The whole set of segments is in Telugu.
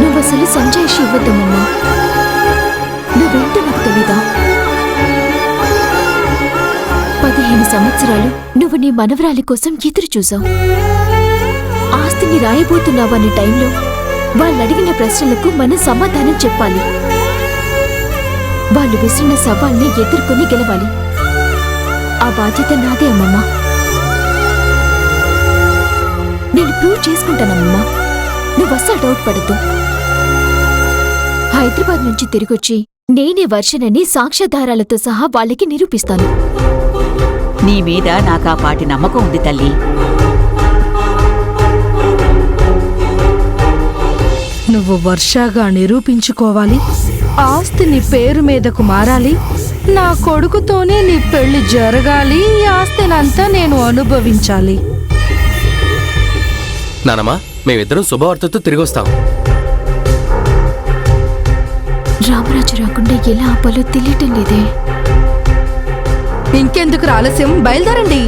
నువ్వసలు సంజాయిషి ఇవ్వద్దమ్మా. నువ్వేంటో నాకు తెలీదా? 15 సంవత్సరాలు నువ్వు నీ మనవరాలి కోసం ఎదురు చూసావు. ఆస్తిని రాయబోతున్నావనే టైంలో వాళ్ళడిగిన ప్రశ్నలకు మనం సమాధానం చెప్పాలి. వాళ్ళు విసిరిన సవాల్ని ఎదుర్కొని గెలవాలి. ఆ బాధ్యత నాదే అమ్మమ్మా. నేను ప్రూవ్ చేసుకుంటానమ్మమ్మా. నువ్వస్సలు డౌట్ పడద్దు. హైదరాబాద్ నుంచి తిరిగొచ్చి నేనే వర్షనని సాక్ష్యాధారాలతో సహా వాళ్ళకి నిరూపిస్తాను. నీ మీద నాకా పాటి నమ్మకం ఉంది తల్లి. నువ్వు వర్షగా నిరూపించుకోవాలి. ఆస్తి నీ పేరు మీదకు మారాలి. నా కొడుకుతోనే నీ పెళ్లి జరగాలి. ఈ ఆస్తినంతా నేను అనుభవించాలి. నానమ్మా, మేమిద్దరం శుభవార్తతో తిరిగొస్తాం. రామరాజు రాకుండా ఎలా ఆపాలో తెలియటం లేదే. ఇంకెందుకు ఆలస్యం, బయలుదేరండి.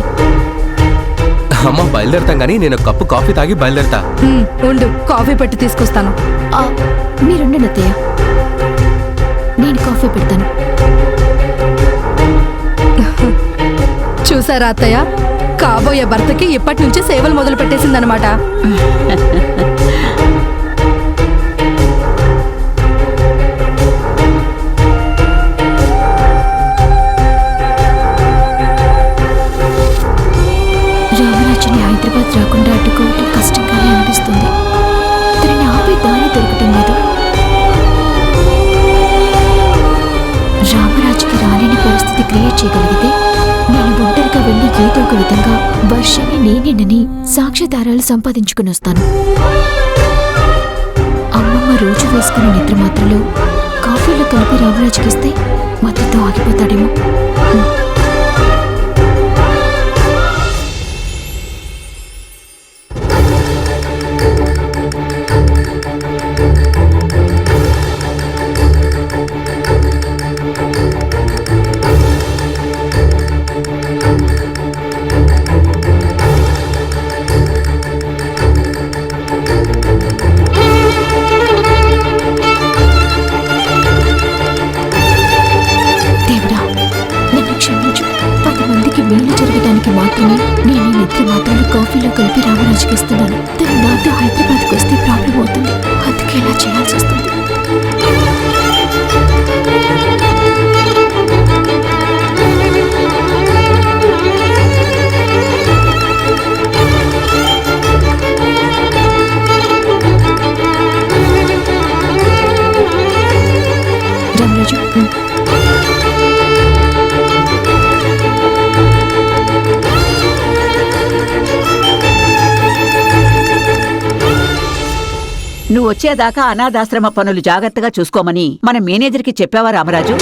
అమ్మ, బయలుదేరతాం గానీ నేను కప్పు కాఫీ తాగి బయలుదేరతా. ఉండు, కాఫీ పెట్టి తీసుకొస్తాను. మీరుండండి అత్తయ్య, నేను కాఫీ పెడతాను. చూసారా అత్తయ్య, కాబోయే భర్తకి ఇప్పటి నుంచే సేవలు మొదలు పెట్టేసిందనమాట. రామరాజుని హైదరాబాద్ రాకుండా అడ్డుకోవటం కష్టంగానే అనిపిస్తుంది. తనని ఆపే దారి దొరకటం లేదు. రామరాజుకి రాలేని పరిస్థితి క్రియేట్ చేయగలిగితే నేను ఒంటరిగా వెళ్ళి ఏదో ఒక విధంగా వర్షాన్ని నేనేనని సాక్ష్యాధారాలు సంపాదించుకుని వస్తాను. అమ్మమ్మ రోజు వేసుకునే నిద్ర మాత్రలో కాఫీలో కలిపి రామరాజుకిస్తే మధ్యతో ఆగిపోతాడేమో. మేలు జరగడానికి మాత్రమే నేను ఈ నిద్ర మాత్రాలు కాఫీలో కలిపి రామరాజుకి ఇస్తున్నాను. తను నాతో హైదరాబాద్కి వస్తే ప్రాబ్లం అవుతుంది. అందుకే ఇలా చేయాల్సి వస్తుంది. రామరాజు, నువ్వు వచ్చేదాకా అనాథాశ్రమ పనులు జాగ్రత్తగా చూసుకోమని మన మేనేజర్కి చెప్పావా రామరాజు?